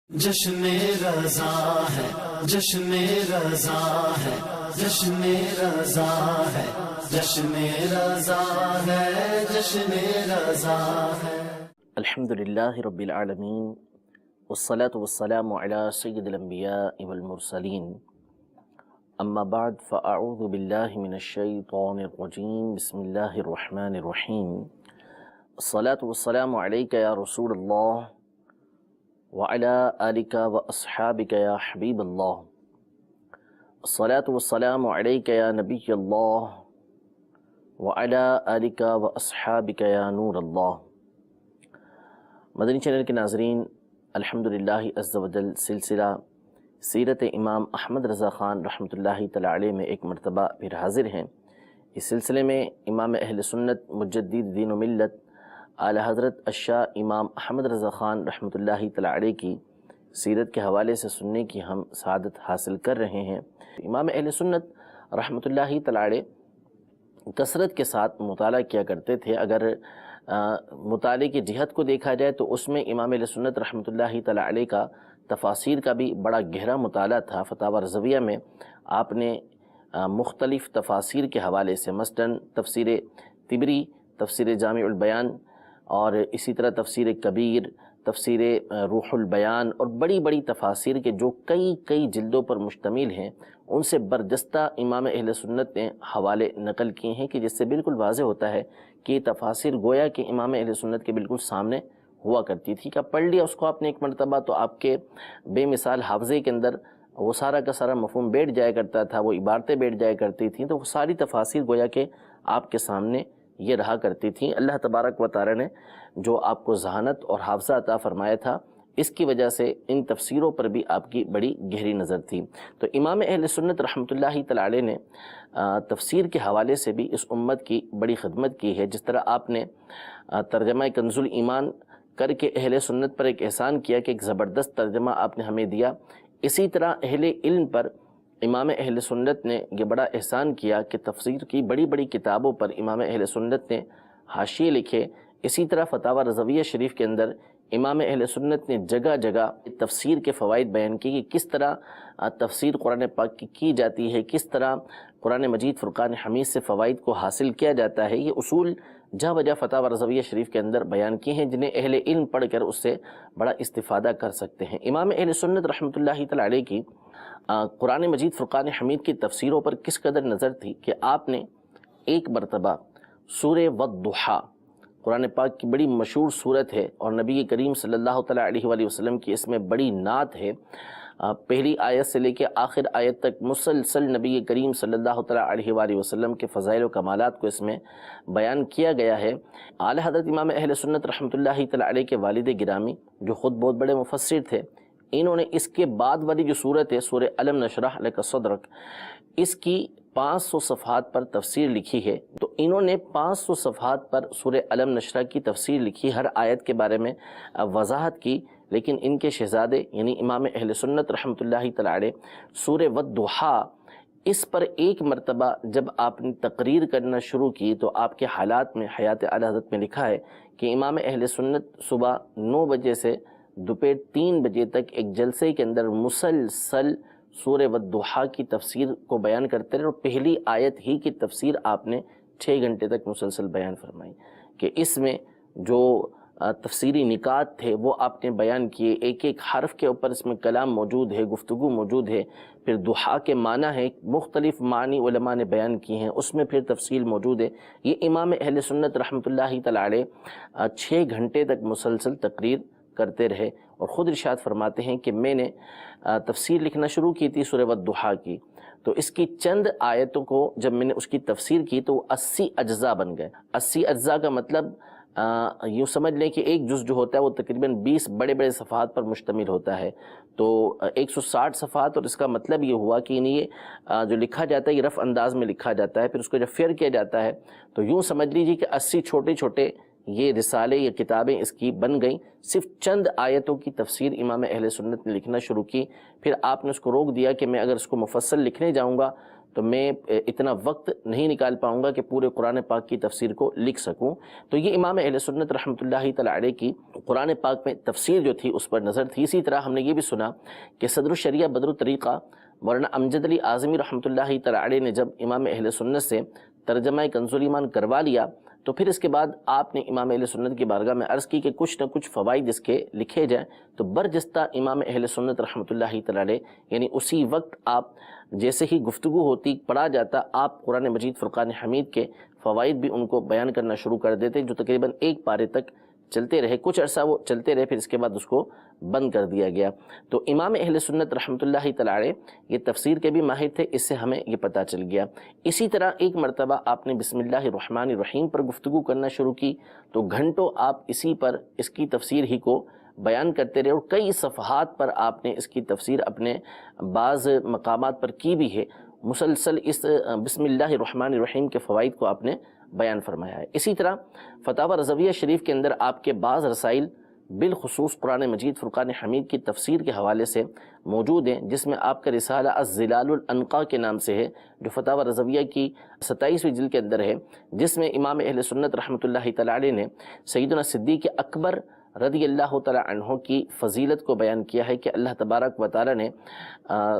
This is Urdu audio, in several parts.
جشن رضا ہے، جشن رضا ہے، جشن رضا ہے، جشن رضا ہے، جشن رضا ہے۔ الحمدللہ رب العالمین والصلاة والسلام علی سید الانبیاء والمرسلین، اما بعد فاعوذ باللہ من الشیطان الرجیم، بسم اللہ الرحمن الرحیم۔ الصلاة والسلام علیک یا رسول اللہ وعلی آلک واصحابک یا حبیب اللہ، الصلاة والسلام علیک یا نبی اللہ وعلی آلک واصحابک یا نور اللہ۔ مدنی چینل کے ناظرین، الحمدللہ عز و جل سلسلہ سیرت امام احمد رضا خان رحمۃ اللہ تعالی علیہ میں ایک مرتبہ پھر حاضر ہیں۔ اس سلسلے میں امام اہل سنت مجدد دین و ملت اعلی حضرت الشاہ امام احمد رضا خان رحمۃ اللہ تعالی علیہ کی سیرت کے حوالے سے سننے کی ہم سعادت حاصل کر رہے ہیں۔ امام اہل سنت رحمۃ اللہ تعالی علیہ کثرت کے ساتھ مطالعہ کیا کرتے تھے۔ اگر مطالعے کی جہت کو دیکھا جائے تو اس میں امام اہل سنت رحمۃ اللہ تعالی علیہ کا تفاسیر کا بھی بڑا گہرا مطالعہ تھا۔ فتاوی رضویہ میں آپ نے مختلف تفاسیر کے حوالے سے مثلاً تفسیر طبری، تفسیر جامع البیان اور اسی طرح تفسیر کبیر، تفسیر روح البیان اور بڑی بڑی تفاسیر کے جو کئی جلدوں پر مشتمل ہیں، ان سے برجستہ امام اہل سنت نے حوالے نقل کیے ہیں کہ جس سے بالکل واضح ہوتا ہے کہ یہ تفاسیر گویا کہ امام اہل سنت کے بالکل سامنے ہوا کرتی تھی کہ پڑھ لیا اس کو آپ نے ایک مرتبہ تو آپ کے بے مثال حافظے کے اندر وہ سارا کا سارا مفہوم بیٹھ جایا کرتا تھا، وہ عبارتیں بیٹھ جایا کرتی تھیں، تو وہ ساری تفاسیر گویا کہ آپ کے سامنے یہ رہا کرتی تھیں۔ اللہ تبارک و تعالی نے جو آپ کو ذہانت اور حافظہ عطا فرمایا تھا، اس کی وجہ سے ان تفسیروں پر بھی آپ کی بڑی گہری نظر تھی۔ تو امام اہل سنت رحمۃ اللہ تعالی علیہ نے تفسیر کے حوالے سے بھی اس امت کی بڑی خدمت کی ہے۔ جس طرح آپ نے ترجمہ کنز الایمان کر کے اہل سنت پر ایک احسان کیا کہ ایک زبردست ترجمہ آپ نے ہمیں دیا، اسی طرح اہل علم پر امام اہل سنت نے یہ بڑا احسان کیا کہ تفسیر کی بڑی بڑی کتابوں پر امام اہل سنت نے حاشیے لکھے۔ اسی طرح فتاوی رضویہ شریف کے اندر امام اہل سنت نے جگہ جگہ تفسیر کے فوائد بیان کیے کہ کس طرح تفسیر قرآن پاک کی جاتی ہے، کس طرح قرآن مجید فرقان حمید سے فوائد کو حاصل کیا جاتا ہے۔ یہ اصول جا بجا فتاوی رضویہ شریف کے اندر بیان کیے ہیں جنہیں اہل علم پڑھ کر اس سے بڑا استفادہ کر سکتے ہیں۔ امام اہل سنت رحمۃ اللہ تعالی علیہ کی قرآن مجید فرقان حمید کی تفسیروں پر کس قدر نظر تھی کہ آپ نے ایک مرتبہ سورہ والضحیٰ، قرآن پاک کی بڑی مشہور صورت ہے اور نبی کریم صلی اللہ تعالیٰ علیہ وآلہ وسلم کی اس میں بڑی نعت ہے، پہلی آیت سے لے کے آخر آیت تک مسلسل نبی کریم صلی اللہ تعالیٰ علیہ وآلہ وسلم کے فضائل و کمالات کو اس میں بیان کیا گیا ہے۔ اعلیٰ حضرت امام اہل سنت رحمۃ اللہ تعالیٰ علیہ کے والد گرامی جو خود بہت بڑے مفسر تھے، انہوں نے اس کے بعد والی جو صورت ہے سورہ الم نشرح لک صدرک، اس کی 500 صفحات پر تفسیر لکھی ہے۔ تو انہوں نے 500 صفحات پر سورہ الم نشرح کی تفسیر لکھی، ہر آیت کے بارے میں وضاحت کی، لیکن ان کے شہزادے یعنی امام اہل سنت رحمۃ اللہ تعالی علیہ سورہ والضحیٰ اس پر ایک مرتبہ جب آپ نے تقریر کرنا شروع کی تو آپ کے حالات میں حیات اعلیٰ حضرت میں لکھا ہے کہ امام اہل سنت صبح 9 بجے سے دوپہر 3 بجے تک ایک جلسے کے اندر مسلسل سورہ والضحیٰ کی تفسیر کو بیان کرتے رہے، اور پہلی آیت ہی کی تفسیر آپ نے 6 گھنٹے تک مسلسل بیان فرمائی کہ اس میں جو تفسیری نکات تھے وہ آپ نے بیان کیے، ایک ایک حرف کے اوپر اس میں کلام موجود ہے، گفتگو موجود ہے، پھر ضحیٰ کے معنی ہے، مختلف معنی علماء نے بیان کیے ہیں، اس میں پھر تفصیل موجود ہے۔ یہ امام اہل سنت رحمۃ اللہ تعالی علیہ 6 گھنٹے تک مسلسل تقریر کرتے رہے، اور خود ارشاد فرماتے ہیں کہ میں نے تفسیر لکھنا شروع کی تھی سورہ والضحیٰ کی، تو اس کی چند آیتوں کو جب میں نے اس کی تفسیر کی تو 80 اجزاء بن گئے۔ 80 اجزاء کا مطلب یوں سمجھ لیں کہ ایک جز جو ہوتا ہے وہ تقریباً 20 بڑے بڑے صفحات پر مشتمل ہوتا ہے، تو 160 صفحات، اور اس کا مطلب یہ ہوا کہ یہ جو لکھا جاتا ہے یہ رف انداز میں لکھا جاتا ہے، پھر اس کو جب فیر کیا جاتا ہے تو یوں سمجھ لیجیے کہ 80 چھوٹے چھوٹے یہ رسالے یا کتابیں اس کی بن گئیں۔ صرف چند آیتوں کی تفسیر امام اہل سنت نے لکھنا شروع کی، پھر آپ نے اس کو روک دیا کہ میں اگر اس کو مفصل لکھنے جاؤں گا تو میں اتنا وقت نہیں نکال پاؤں گا کہ پورے قرآن پاک کی تفسیر کو لکھ سکوں۔ تو یہ امام اہل سنت رحمۃ اللہ تعالی علیہ کی قرآن پاک میں تفسیر جو تھی اس پر نظر تھی۔ اسی طرح ہم نے یہ بھی سنا کہ صدر الشریعہ بدر الطریقہ مولانا امجد علی اعظمی رحمۃ اللہ تعالی علیہ نے جب امام اہل سنت سے ترجمہ کنز الایمان کروا لیا تو پھر اس کے بعد آپ نے امام اہل سنت کی بارگاہ میں عرض کی کہ کچھ نہ کچھ فوائد اس کے لکھے جائیں، تو برجستہ امام اہل سنت رحمۃ اللہ تعالی علیہ یعنی اسی وقت آپ جیسے ہی گفتگو ہوتی پڑھا جاتا آپ قرآن مجید فرقان حمید کے فوائد بھی ان کو بیان کرنا شروع کر دیتے، جو تقریباً ایک پارے تک چلتے رہے، کچھ عرصہ وہ چلتے رہے، پھر اس کے بعد اس کو بند کر دیا گیا۔ تو امام اہل سنت رحمۃ اللہ تعالی علیہ یہ تفسیر کے بھی ماہر تھے، اس سے ہمیں یہ پتہ چل گیا۔ اسی طرح ایک مرتبہ آپ نے بسم اللہ الرحمن الرحیم پر گفتگو کرنا شروع کی تو گھنٹوں آپ اسی پر اس کی تفسیر ہی کو بیان کرتے رہے، اور کئی صفحات پر آپ نے اس کی تفسیر اپنے بعض مقامات پر کی بھی ہے۔ مسلسل اس بسم اللہ الرحمن الرحیم کے فوائد کو آپ نے بیان فرمایا ہے۔ اسی طرح فتاوی رضویہ شریف کے اندر آپ کے بعض رسائل بالخصوص قرآن مجید فرقان حمید کی تفسیر کے حوالے سے موجود ہیں، جس میں آپ کا رسالہ الظلال الانقا کے نام سے ہے، جو فتاوی رضویہ کی 27ویں جلد کے اندر ہے، جس میں امام اہل سنت رحمۃ اللہ تعالی علیہ نے سیدنا صدیق اکبر رضی اللہ تعالی عنہ کی فضیلت کو بیان کیا ہے کہ اللہ تبارک و تعالی نے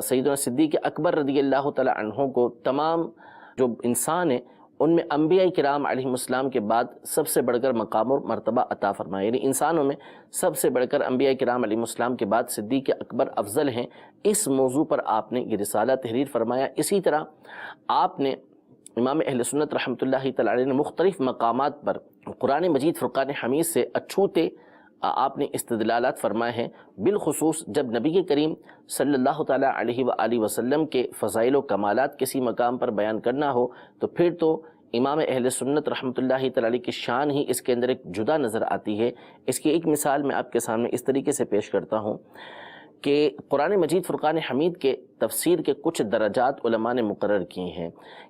سیدنا صدیق اکبر رضی اللہ تعالی عنہ کو تمام جو انسان ہیں ان میں انبیاء کرام علیہم السلام کے بعد سب سے بڑھ کر مقام اور مرتبہ عطا فرمایا، یعنی انسانوں میں سب سے بڑھ کر انبیاء کرام علیہم السلام کے بعد صدیق اکبر افضل ہیں۔ اس موضوع پر آپ نے یہ رسالہ تحریر فرمایا۔ اسی طرح آپ نے امام اہل سنت رحمۃ اللہ تعالی علیہ نے مختلف مقامات پر قرآن مجید فرقان حمید سے اچھوتے آپ نے استدلالات فرمائے ہیں، بالخصوص جب نبی کریم صلی اللہ تعالیٰ علیہ وآلہ وسلم کے فضائل و کمالات کسی مقام پر بیان کرنا ہو تو پھر تو امام اہل سنت رحمۃ اللہ تعالی علیہ کی شان ہی اس کے اندر ایک جدا نظر آتی ہے۔ اس کی ایک مثال میں آپ کے سامنے اس طریقے سے پیش کرتا ہوں کہ قرآن مجید فرقان حمید کے تفسیر کے کچھ درجات علماء نے مقرر کیے ہیں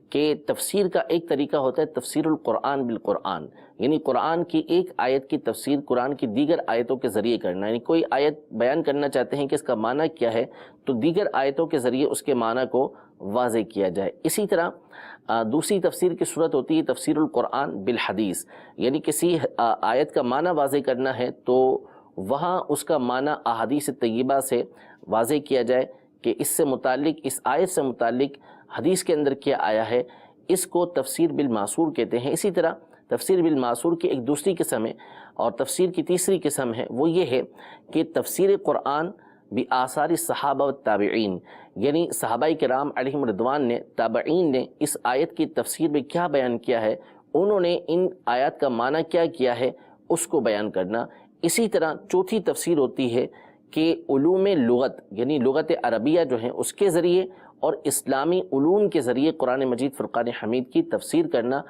کہ تفسیر کا ایک طریقہ ہوتا ہے تفسیر القرآن بالقرآن، یعنی قرآن کی ایک آیت کی تفسیر قرآن کی دیگر آیتوں کے ذریعے کرنا، یعنی کوئی آیت بیان کرنا چاہتے ہیں کہ اس کا معنی کیا ہے تو دیگر آیتوں کے ذریعے اس کے معنی کو واضح کیا جائے۔ اسی طرح دوسری تفسیر کی صورت ہوتی ہے تفسیر القرآن بالحدیث، یعنی کسی آیت کا معنی واضح کرنا ہے تو وہاں اس کا معنی احادیث طیبہ سے واضح کیا جائے کہ اس سے متعلق اس آیت سے متعلق حدیث کے اندر کیا آیا ہے، اس کو تفسیر بالمعصور کہتے ہیں۔ اسی طرح تفسیر بالمعصور کی ایک دوسری قسم ہے، اور تفسیر کی تیسری قسم ہے وہ یہ ہے کہ تفسیر قرآن بآثار الصحابہ والتابعین، یعنی صحابہ کرام علیہم رضوان نے تابعین نے اس آیت کی تفسیر میں کیا بیان کیا ہے، انہوں نے ان آیات کا معنی کیا کیا ہے اس کو بیان کرنا۔ اسی طرح چوتھی تفسیر ہوتی ہے کہ علوم لغت، یعنی لغت عربیہ جو ہیں اس کے ذریعے اور اسلامی علوم کے ذریعے قرآن مجید فرقان حمید کی تفسیر کرنا۔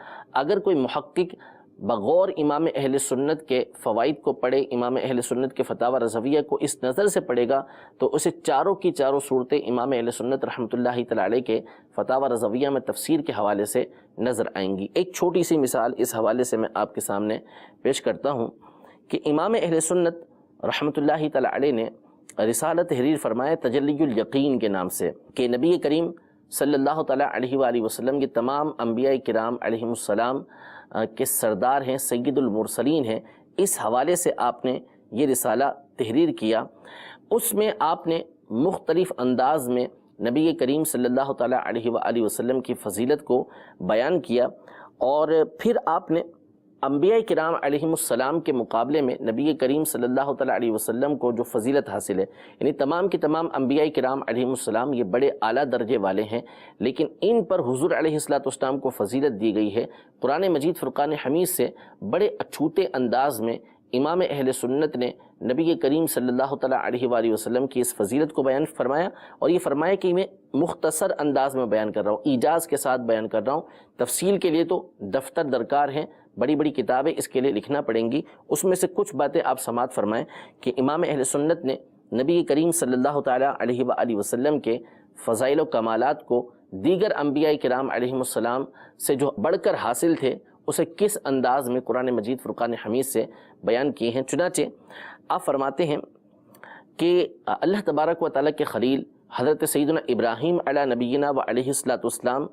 اگر کوئی محقق بغور امام اہل سنت کے فوائد کو پڑھے، امام اہل سنت کے فتاوی رضویہ کو اس نظر سے پڑھے گا تو اسے چاروں کی چاروں صورتیں امام اہل سنت رحمۃ اللہ تعالی علیہ کے فتاوی رضویہ میں تفسیر کے حوالے سے نظر آئیں گی۔ ایک چھوٹی سی مثال اس حوالے سے میں آپ کے سامنے پیش کرتا ہوں کہ امام اہل سنت رحمۃ اللہ تعالی علیہ نے رسالہ تحریر فرمایا تجلی الیقین کے نام سے کہ نبی کریم صلی اللہ تعالیٰ علیہ وآلہ وسلم کے تمام انبیاء کرام علیہم السلام کے سردار ہیں، سید المرسلین ہیں۔ اس حوالے سے آپ نے یہ رسالہ تحریر کیا۔ اس میں آپ نے مختلف انداز میں نبی کریم صلی اللہ تعالیٰ علیہ وآلہ وسلم کی فضیلت کو بیان کیا، اور پھر آپ نے انبیاء کرام علیہم السلام کے مقابلے میں نبی کریم صلی اللہ تعالیٰ علیہ وسلم کو جو فضیلت حاصل ہے، یعنی تمام کے تمام انبیاء کرام علیہم السلام یہ بڑے اعلیٰ درجے والے ہیں، لیکن ان پر حضور علیہ السلام کو فضیلت دی گئی ہے۔ قرآن مجید فرقان حمید سے بڑے اچھوتے انداز میں امام اہل سنت نے نبی کریم صلی اللہ تعالیٰ علیہ وآلہ وسلم کی اس فضیلت کو بیان فرمایا، اور یہ فرمایا کہ میں مختصر انداز میں بیان کر رہا ہوں، ایجاز کے ساتھ بیان کر رہا ہوں۔ تفصیل کے لیے تو دفتر درکار ہیں، بڑی بڑی کتابیں اس کے لیے لکھنا پڑیں گی۔ اس میں سے کچھ باتیں آپ سماعت فرمائیں کہ امام اہل سنت نے نبی کریم صلی اللہ تعالیٰ علیہ وآلہ وسلم کے فضائل و کمالات کو دیگر انبیاء کرام علیہم السلام سے جو بڑھ کر حاصل تھے اسے کس انداز میں قرآن مجید فرقان حمید سے بیان کیے ہیں۔ چنانچہ آپ فرماتے ہیں کہ اللہ تبارک و تعالیٰ کے خلیل حضرت سیدنا ابراہیم علی نبینا و علیہ السلام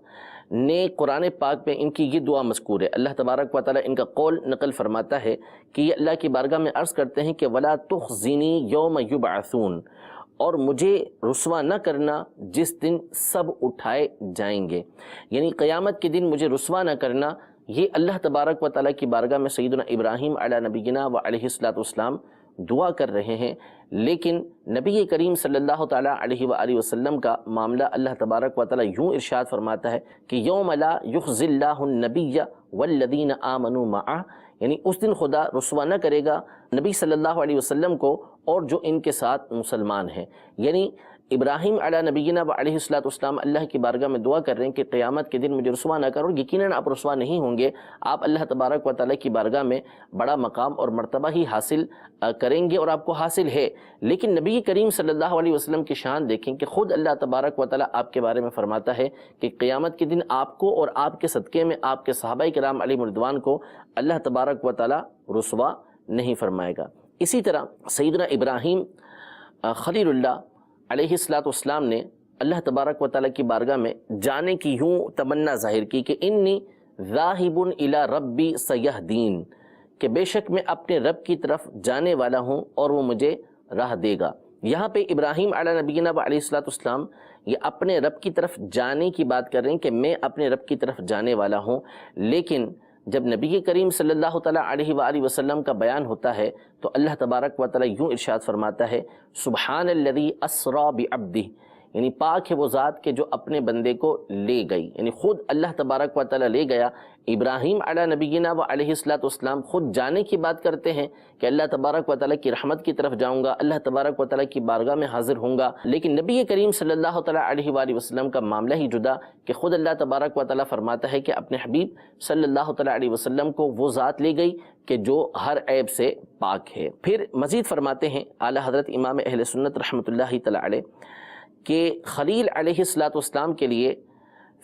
نے قرآن پاک میں ان کی یہ دعا مذکور ہے۔ اللہ تبارک و تعالیٰ ان کا قول نقل فرماتا ہے کہ یہ اللہ کی بارگاہ میں عرض کرتے ہیں کہ وَلَا تُخْزِنِي يَوْمَ يُبْعَثُونَ، اور مجھے رسوا نہ کرنا جس دن سب اٹھائے جائیں گے، یعنی قیامت کے دن مجھے رسوا نہ کرنا۔ یہ اللہ تبارک و تعالیٰ کی بارگاہ میں سیدنا ابراہیم علی نبینا و علیہ السلام دعا کر رہے ہیں، لیکن نبی کریم صلی اللہ تعالیٰ علیہ وآلہ وسلم کا معاملہ اللہ تبارک و تعالیٰ یوں ارشاد فرماتا ہے کہ یوم لا یخزی اللہ النبی والذین آمنوا معہ، یعنی اس دن خدا رسوا نہ کرے گا نبی صلی اللہ علیہ وسلم کو اور جو ان کے ساتھ مسلمان ہیں۔ یعنی ابراہیم علی نبینا و علیہ السلام اللہ کی بارگاہ میں دعا کر رہے ہیں کہ قیامت کے دن مجھے رسوا نہ کرو، یقیناً آپ رسوا نہیں ہوں گے، آپ اللہ تبارک و تعالیٰ کی بارگاہ میں بڑا مقام اور مرتبہ ہی حاصل کریں گے، اور آپ کو حاصل ہے۔ لیکن نبی کریم صلی اللہ علیہ وسلم کی شان دیکھیں کہ خود اللہ تبارک و تعالیٰ آپ کے بارے میں فرماتا ہے کہ قیامت کے دن آپ کو اور آپ کے صدقے میں آپ کے صحابہ کرام علیہم رضوان کو اللہ تبارک و تعالیٰ رسوا نہیں فرمائے گا۔ اسی طرح سیدنا ابراہیم خلیل اللہ علیہ السلام نے اللہ تبارک و تعالیٰ کی بارگاہ میں جانے کی یوں تمنا ظاہر کی کہ انی ذاہب الی ربی سیہدین، کہ بے شک میں اپنے رب کی طرف جانے والا ہوں اور وہ مجھے راہ دے گا۔ یہاں پہ ابراہیم علی نبینا و علیہ السلام یہ اپنے رب کی طرف جانے کی بات کر رہے ہیں کہ میں اپنے رب کی طرف جانے والا ہوں، لیکن جب نبی کریم صلی اللہ تعالیٰ علیہ وآلہ وسلم کا بیان ہوتا ہے تو اللہ تبارک و تعالیٰ یوں ارشاد فرماتا ہے سبحان الذی اسریٰ بعبدہ، یعنی پاک ہے وہ ذات کے جو اپنے بندے کو لے گئی، یعنی خود اللہ تبارک و تعالیٰ لے گیا۔ ابراہیم علی نبینا و علیہ السلام خود جانے کی بات کرتے ہیں کہ اللہ تبارک و تعالیٰ کی رحمت کی طرف جاؤں گا، اللہ تبارک و تعالیٰ کی بارگاہ میں حاضر ہوں گا، لیکن نبی کریم صلی اللہ تعالیٰ علیہ وآلہ وسلم کا معاملہ ہی جدا کہ خود اللہ تبارک و تعالیٰ فرماتا ہے کہ اپنے حبیب صلی اللہ تعالیٰ علیہ وسلم کو وہ ذات لے گئی کہ جو ہر عیب سے پاک ہے۔ پھر مزید فرماتے ہیں اعلیٰ حضرت امام اہل سنت رحمۃ اللہ تعالیٰ علیہ کہ خلیل علیہ السلام کے لیے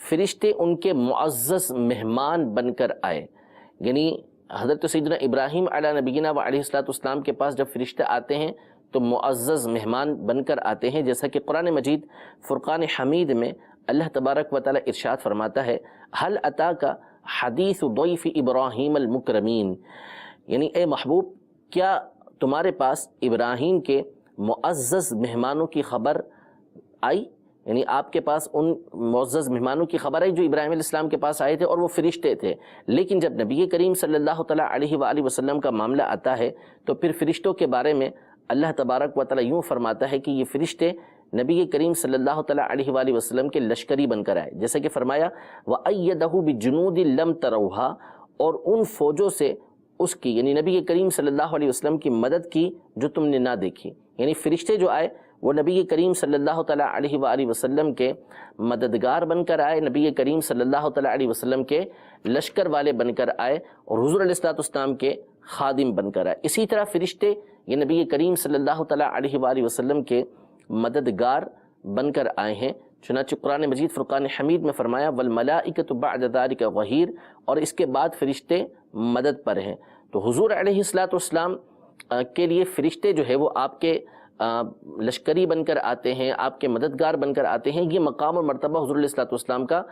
فرشتے ان کے معزز مہمان بن کر آئے، یعنی حضرت سیدنا ابراہیم علیہ نبینا و علیہ السلام کے پاس جب فرشتے آتے ہیں تو معزز مہمان بن کر آتے ہیں، جیسا کہ قرآن مجید فرقان حمید میں اللہ تبارک و تعالیٰ ارشاد فرماتا ہے حل اتاک حدیث ضیف ابراہیم المکرمین، یعنی اے محبوب کیا تمہارے پاس ابراہیم کے معزز مہمانوں کی خبر آئی، یعنی آپ کے پاس ان معزز مہمانوں کی خبر آئی جو ابراہیم علیہ السلام کے پاس آئے تھے اور وہ فرشتے تھے۔ لیکن جب نبی کریم صلی اللہ تعالیٰ علیہ وآلہ وسلم کا معاملہ آتا ہے تو پھر فرشتوں کے بارے میں اللہ تبارک و تعالیٰ یوں فرماتا ہے کہ یہ فرشتے نبی کریم صلی اللہ تعالیٰ علیہ وآلہ وسلم کے لشکری بن کر آئے، جیسا کہ فرمایا وَأَيَّدَهُ بِجُنُودٍ لَمْ تَرَوْهَا، اور ان فوجوں سے اس کی یعنی نبی کریم صلی اللہ علیہ وسلم کی مدد کی جو تم نے نہ دیکھی، یعنی فرشتے جو آئے وہ نبی کریم صلی اللہ تعالیٰ علیہ وآلہ وسلم کے مددگار بن کر آئے، نبی کریم صلی اللہ تعالیٰ علیہ وسلم کے لشکر والے بن کر آئے اور حضور علیہ السلام کے خادم بن کر آئے۔ اسی طرح فرشتے یہ نبی کریم صلی اللہ تعالیٰ علیہ وآلہ وسلم کے مددگار بن کر آئے ہیں۔ چنانچہ قرآن مجید فرقان حمید میں فرمایا والملائکۃ بعد ذلک ظہیر، اور اس کے بعد فرشتے مدد پر ہیں۔ تو حضور علیہ السلام کے لیے فرشتے جو ہے وہ آپ کے لشکری بن کر آتے ہیں، آپ کے مددگار بن کر آتے ہیں۔ یہ مقام اور مرتبہ حضور علیہ السلام کا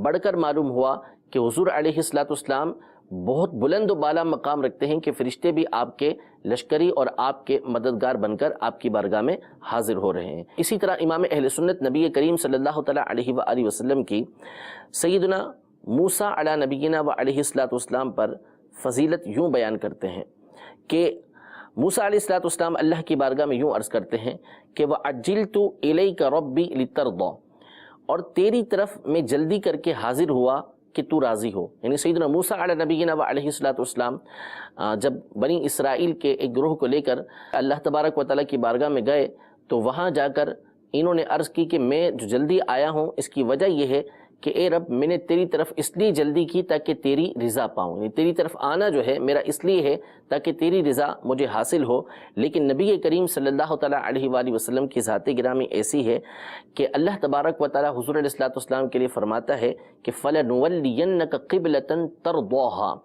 بڑھ کر معلوم ہوا کہ حضور علیہ السلام بہت بلند و بالا مقام رکھتے ہیں کہ فرشتے بھی آپ کے لشکری اور آپ کے مددگار بن کر آپ کی بارگاہ میں حاضر ہو رہے ہیں۔ اسی طرح امام اہل سنت نبی کریم صلی اللہ تعالیٰ علیہ وآلہ وسلم کی سیدنا موسیٰ علی نبینا و علیہ السلام پر فضیلت یوں بیان کرتے ہیں کہ موسیٰ علیہ السلام اللہ کی بارگاہ میں یوں عرض کرتے ہیں کہ وَعَجِّلْتُ إِلَيْكَ رَبِّي لِتَرْضَى، اور تیری طرف میں جلدی کر کے حاضر ہوا کہ تو راضی ہو۔ یعنی سیدنا موسیٰ علی نبینا و علیہ السلام جب بنی اسرائیل کے ایک گروہ کو لے کر اللہ تبارک و تعالیٰ کی بارگاہ میں گئے تو وہاں جا کر انہوں نے عرض کی کہ میں جو جلدی آیا ہوں اس کی وجہ یہ ہے کہ اے رب میں نے تیری طرف اس لیے جلدی کی تاکہ تیری رضا پاؤں، یعنی تیری طرف آنا جو ہے میرا اس لیے ہے تاکہ تیری رضا مجھے حاصل ہو۔ لیکن نبی کریم صلی اللہ تعالیٰ علیہ وآلہ وسلم کی ذات گرامی ایسی ہے کہ اللہ تبارک و تعالیٰ حضور علیہ الصلوۃ والسلام کے لیے فرماتا ہے کہ فَلَنُوَلِّيَنَّكَ قِبْلَةً تَرْضَاهَا،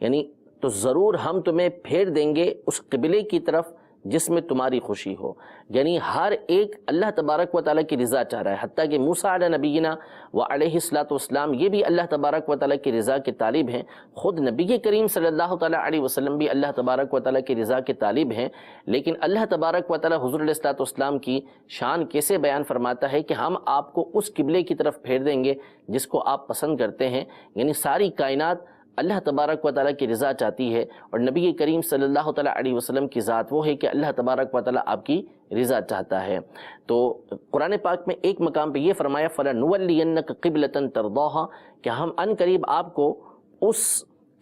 یعنی تو ضرور ہم تمہیں پھیر دیں گے اس قبلے کی طرف جس میں تمہاری خوشی ہو۔ یعنی ہر ایک اللہ تبارک و تعالیٰ کی رضا چاہ رہا ہے، حتیٰ کہ موسیٰ علیہ نبینا و علیہ الصلوۃ والسلام یہ بھی اللہ تبارک و تعالیٰ کی رضا کے طالب ہیں، خود نبی کریم صلی اللہ تعالیٰ علیہ وسلم بھی اللہ تبارک و تعالیٰ کی رضا کے طالب ہیں۔ لیکن اللہ تبارک و تعالیٰ حضور علیہ الصلوۃ والسلام کی شان کیسے بیان فرماتا ہے کہ ہم آپ کو اس قبلے کی طرف پھیر دیں گے جس کو آپ پسند کرتے ہیں، یعنی ساری کائنات اللہ تبارک و تعالیٰ کی رضا چاہتی ہے، اور نبی کریم صلی اللہ تعالیٰ علیہ وسلم کی ذات وہ ہے کہ اللہ تبارک و تعالیٰ آپ کی رضا چاہتا ہے۔ تو قرآن پاک میں ایک مقام پہ یہ فرمایا فَلَنُوَلِّيَنَّكَ قِبْلَةً تَرْضَاهَا، کہ ہم ان قریب آپ کو اس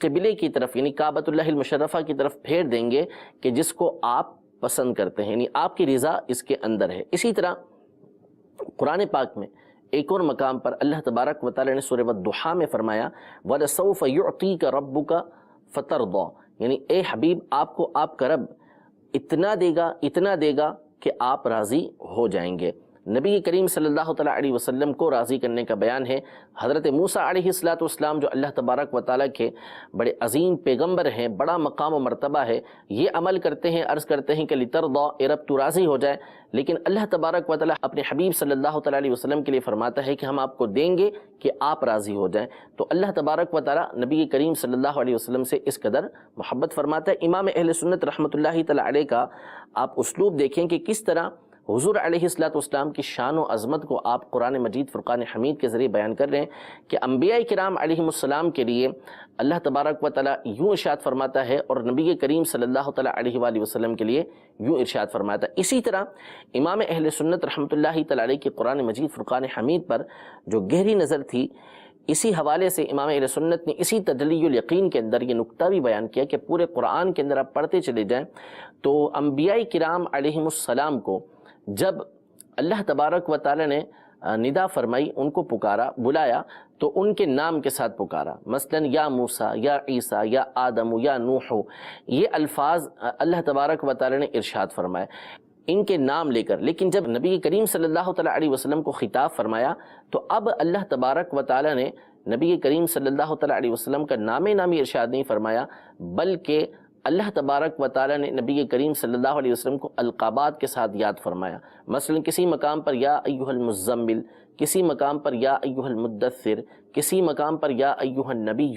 قبلے کی طرف یعنی کعبۃ اللہ المشرفہ کی طرف پھیر دیں گے کہ جس کو آپ پسند کرتے ہیں، یعنی آپ کی رضا اس کے اندر ہے۔ اسی طرح قرآن پاک میں ایک اور مقام پر اللہ تبارک و تعالیٰ نے سورہ والضحیٰ میں فرمایا وَلَسَوْفَ يُعْطِيكَ رَبُّكَ فَتَرْضَىٰ، یعنی اے حبیب آپ کو آپ کا رب اتنا دے گا کہ آپ راضی ہو جائیں گے۔ نبی کریم صلی اللہ تعالیٰ علیہ وسلم کو راضی کرنے کا بیان ہے۔ حضرت موسیٰ علیہ الصلوۃ والسلام جو اللہ تبارک و تعالیٰ کے بڑے عظیم پیغمبر ہیں، بڑا مقام و مرتبہ ہے، یہ عمل کرتے ہیں، عرض کرتے ہیں کہ لِتَرْضَىٰ، اے رب تو راضی ہو جائے۔ لیکن اللہ تبارک و تعالیٰ اپنے حبیب صلی اللہ تعالیٰ علیہ وسلم کے لیے فرماتا ہے کہ ہم آپ کو دیں گے کہ آپ راضی ہو جائیں۔ تو اللہ تبارک و تعالیٰ نبی کریم صلی اللہ علیہ وسلم سے اس قدر محبت فرماتا ہے۔ امام اہل سنت رحمۃ اللہ تعالیٰ علیہ کا آپ اسلوب دیکھیں کہ کس طرح حضور علیہ الصلوۃ والسلام کی شان و عظمت کو آپ قرآن مجید فرقان حمید کے ذریعے بیان کر رہے ہیں کہ انبیاء کرام علیہم السلام کے لیے اللہ تبارک و تعالیٰ یوں ارشاد فرماتا ہے اور نبی کریم صلی اللہ تعالیٰ علیہ وآلہ وسلم کے لیے یوں ارشاد فرماتا ہے۔ اسی طرح امام اہل سنت رحمۃ اللہ تعالیٰ علیہ کی قرآن مجید فرقان حمید پر جو گہری نظر تھی، اسی حوالے سے امام اہل سنت نے اسی تجلی الیقین کے اندر یہ نقطہ بھی بیان کیا کہ پورے قرآن کے اندر آپ پڑھتے چلے جائیں تو انبیاء کرام علیہم السلام کو جب اللہ تبارک و تعالیٰ نے ندا فرمائی، ان کو پکارا، بلایا، تو ان کے نام کے ساتھ پکارا، مثلا یا موسیٰ، یا عیسیٰ، یا آدم، یا نوح، یہ الفاظ اللہ تبارک و تعالیٰ نے ارشاد فرمایا ان کے نام لے کر۔ لیکن جب نبی کریم صلی اللہ تعالیٰ علیہ وسلم کو خطاب فرمایا تو اب اللہ تبارک و تعالیٰ نے نبی کریم صلی اللہ تعالیٰ علیہ وسلم کا نامی ارشاد نہیں فرمایا، بلکہ اللہ تبارک و تعالیٰ نے نبی کریم صلی اللہ علیہ وسلم کو القابات کے ساتھ یاد فرمایا۔ مثلا کسی مقام پر یا ایھا المزمل، کسی مقام پر یا ایھا المدثر، کسی مقام پر یا ایھا النبی،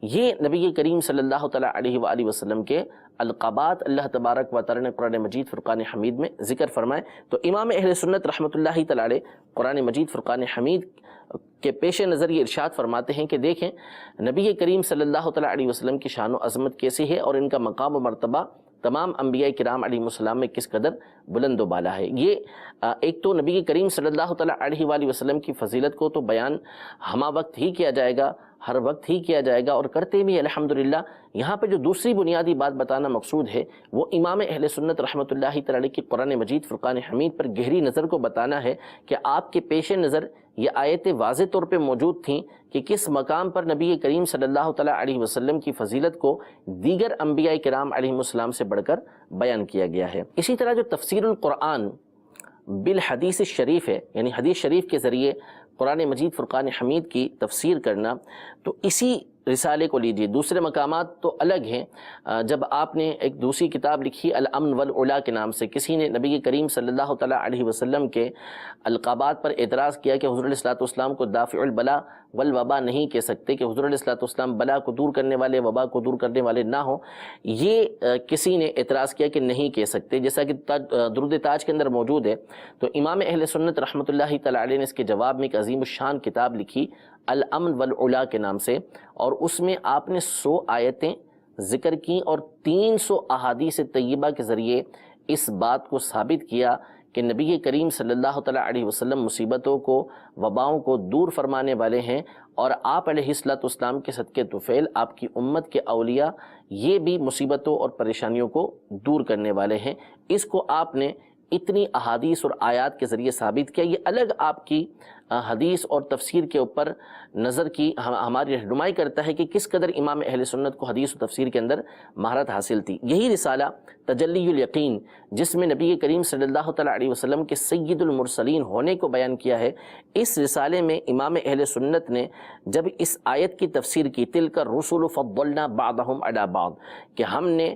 یہ نبی کریم صلی اللہ تعالیٰ علیہ وآلہ وسلم کے القابات اللہ تبارک و تعالیٰ نے قرآن مجید فرقان حمید میں ذکر فرمائے۔ تو امام اہل سنت رحمۃ اللہ تعالیٰ علیہ قرآن مجید فرقان حمید کے پیش نظر یہ ارشاد فرماتے ہیں کہ دیکھیں نبی کریم صلی اللہ تعالیٰ علیہ وسلم کی شان و عظمت کیسی ہے اور ان کا مقام و مرتبہ تمام انبیاء کرام علیہ السلام میں کس قدر بلند و بالا ہے۔ یہ ایک تو نبی کریم صلی اللہ تعالیٰ علیہ وآلہ وسلم کی فضیلت کو تو بیان ہمہ وقت ہی کیا جائے گا، ہر وقت ہی کیا جائے گا اور کرتے بھی الحمدللہ۔ یہاں پہ جو دوسری بنیادی بات بتانا مقصود ہے وہ امام اہل سنت رحمۃ اللہ تعالی کی قرآن مجید فرقان حمید پر گہری نظر کو بتانا ہے کہ آپ کے پیش نظر یہ آیتیں واضح طور پہ موجود تھیں کہ کس مقام پر نبی کریم صلی اللہ تعالیٰ علیہ وسلم کی فضیلت کو دیگر انبیاء کرام علیہ السلام سے بڑھ کر بیان کیا گیا ہے۔ اسی طرح جو تفسیر القرآن بالحدیث الشریف ہے، یعنی حدیث شریف کے ذریعے قرآن مجید فرقان حمید کی تفسیر کرنا، تو اسی رسالے کو لیجیے، دوسرے مقامات تو الگ ہیں۔ جب آپ نے ایک دوسری کتاب لکھی الامن والعلا کے نام سے، کسی نے نبی کریم صلی اللہ تعالیٰ علیہ وسلم کے القابات پر اعتراض کیا کہ حضور علیہ الصلوۃ والسلام کو دافع البلا والوبا نہیں کہہ سکتے، کہ حضور علیہ الصلوۃ والسلام بلا کو دور کرنے والے، وبا کو دور کرنے والے نہ ہوں، یہ کسی نے اعتراض کیا کہ نہیں کہہ سکتے، جیسا کہ درود تاج کے اندر موجود ہے۔ تو امام اہل سنت رحمۃ اللہ تعالیٰ علیہ نے اس کے جواب میں ایک عظیم الشان کتاب لکھی الامن والعلا کے نام سے، اور اس میں آپ نے 100 آیتیں ذکر کی اور 300 احادیث طیبہ کے ذریعے اس بات کو ثابت کیا کہ نبی کریم صلی اللہ تعالیٰ علیہ وسلم مصیبتوں کو، وباؤں کو دور فرمانے والے ہیں، اور آپ علیہ الصلوۃ والسلام کے صدقے طفیل آپ کی امت کے اولیاء یہ بھی مصیبتوں اور پریشانیوں کو دور کرنے والے ہیں۔ اس کو آپ نے اتنی احادیث اور آیات کے ذریعے ثابت کیا. یہ الگ آپ کی حدیث اور تفسیر کے اوپر نظر کی ہماری رہنمائی کرتا ہے کہ کس قدر امام اہل سنت کو حدیث و تفسیر کے اندر مہارت حاصل تھی. یہی رسالہ تجلی الیقین، جس میں نبی کریم صلی اللہ تعالیٰ علیہ وسلم کے سید المرسلین ہونے کو بیان کیا ہے، اس رسالے میں امام اہل سنت نے جب اس آیت کی تفسیر کی، تلک الرسل فضلنا بعضهم علی بعض، کہ ہم نے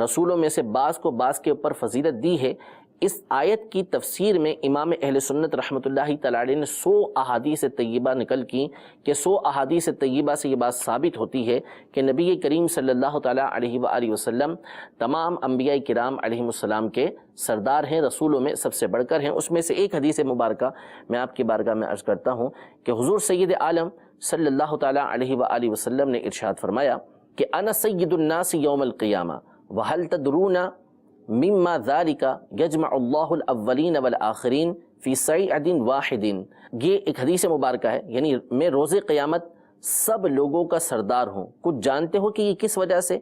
رسولوں میں سے بعض کو بعض کے اوپر فضیلت دی ہے، اس آیت کی تفسیر میں امام اہل سنت رحمۃ اللہ تعالیٰ علیہ نے 100 احادیث طیبہ نقل کی کہ 100 احادیث طیبہ سے یہ بات ثابت ہوتی ہے کہ نبی کریم صلی اللہ تعالیٰ علیہ وآلہ وسلم تمام انبیاء کرام علیہم السلام کے سردار ہیں، رسولوں میں سب سے بڑھ کر ہیں. اس میں سے ایک حدیث مبارکہ میں آپ کی بارگاہ میں عرض کرتا ہوں کہ حضور سید عالم صلی اللہ تعالیٰ علیہ وآلہ وسلم نے ارشاد فرمایا کہ انا سید الناس یوم القیامہ وہل تدرون مما ذالک یجمع اللہ الاولین والآخرین فی صعید واحد. یہ ایک حدیث مبارکہ ہے، یعنی میں روز قیامت سب لوگوں کا سردار ہوں. کچھ جانتے ہو کہ یہ کس وجہ سے؟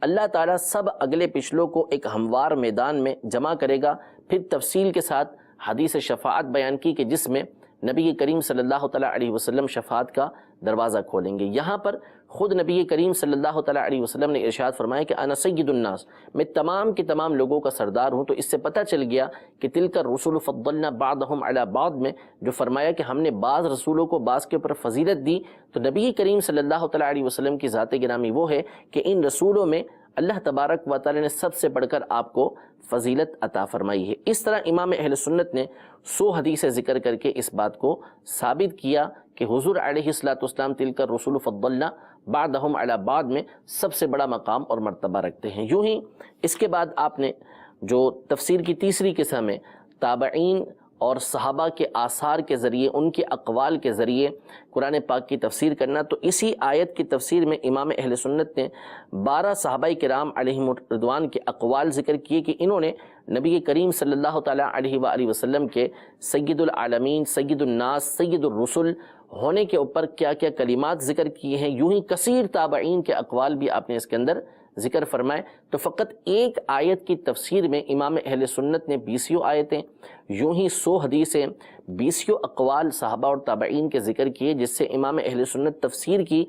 اللہ تعالیٰ سب اگلے پچھلوں کو ایک ہموار میدان میں جمع کرے گا. پھر تفصیل کے ساتھ حدیث شفاعت بیان کی کہ جس میں نبی کریم صلی اللہ تعالیٰ علیہ وسلم شفاعت کا دروازہ کھولیں گے. یہاں پر خود نبی کریم صلی اللہ تعالیٰ علیہ وسلم نے ارشاد فرمایا کہ انا سید الناس، میں تمام کے تمام لوگوں کا سردار ہوں. تو اس سے پتہ چل گیا کہ تلک الرسل فضلنا بعضهم علی بعض میں جو فرمایا کہ ہم نے بعض رسولوں کو بعض کے اوپر فضیلت دی، تو نبی کریم صلی اللہ تعالیٰ علیہ وسلم کی ذات گرامی وہ ہے کہ ان رسولوں میں اللہ تبارک و تعالی نے سب سے بڑھ کر آپ کو فضیلت عطا فرمائی ہے. اس طرح امام اہل سنت نے 100 حدیث ذکر کر کے اس بات کو ثابت کیا کہ حضور علیہ الصلوۃ والسلام تلک الرسل فضلنا بعضهم علی بعض میں سب سے بڑا مقام اور مرتبہ رکھتے ہیں. یوں ہی اس کے بعد آپ نے جو تفسیر کی تیسری قسم ہے تابعین اور صحابہ کے آثار کے ذریعے، ان کے اقوال کے ذریعے قرآن پاک کی تفسیر کرنا، تو اسی آیت کی تفسیر میں امام اہل سنت نے 12 صحابہ کرام علیہم رضوان کے اقوال ذکر کیے کہ انہوں نے نبی کریم صلی اللہ تعالیٰ علیہ وآلہ وسلم کے سید العالمین، سید الناس، سید الرسل ہونے کے اوپر کیا کیا کلمات ذکر کیے ہیں. یوں ہی کثیر تابعین کے اقوال بھی آپ نے اس کے اندر ذکر فرمائے. تو فقط ایک آیت کی تفسیر میں امام اہل سنت نے 20 آیتیں، یوں ہی 100 حدیثیں، 20 اقوال صحابہ اور تابعین کے ذکر کیے، جس سے امام اہل سنت تفسیر کی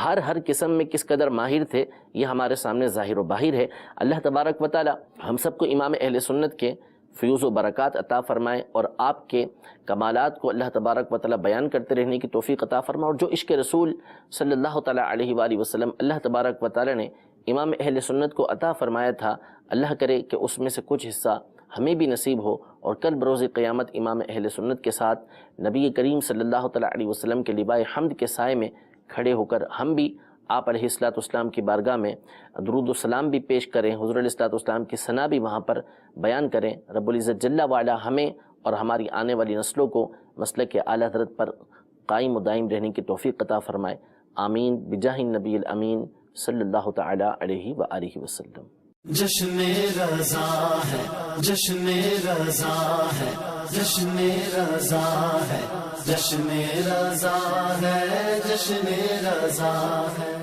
ہر قسم میں کس قدر ماہر تھے یہ ہمارے سامنے ظاہر و باہر ہے. اللہ تبارک و تعالی ہم سب کو امام اہل سنت کے فیوز و برکات عطا فرمائے اور آپ کے کمالات کو اللہ تبارک و تعالی بیان کرتے رہنے کی توفیق عطا فرمائے. اور جو عشق رسول صلی اللہ تعالی علیہ وآلہ وسلم اللہ تبارک و تعالی نے امام اہل سنت کو عطا فرمایا تھا، اللہ کرے کہ اس میں سے کچھ حصہ ہمیں بھی نصیب ہو، اور کل بروز قیامت امام اہل سنت کے ساتھ نبی کریم صلی اللہ تعالی علیہ وسلم کے لبائے حمد کے سائے میں کھڑے ہو کر ہم بھی آپ علیہ الصلوۃ والسلام کی بارگاہ میں درود و سلام بھی پیش کریں، حضور علیہ الصلوۃ والسلام کی ثنا بھی وہاں پر بیان کریں. رب العزت جل وعلا ہمیں اور ہماری آنے والی نسلوں کو مسلک اعلیٰ حضرت پر قائم و دائم رہنے کی توفیق عطا فرمائے. آمین بجاہ النبی الامین صلی اللہ تعالی علیہ وآلہ وسلم. جشن رضا ہے، جشن رضا ہے، جشن رضا ہے، جشن رضا ہے، جشن رضا ہے.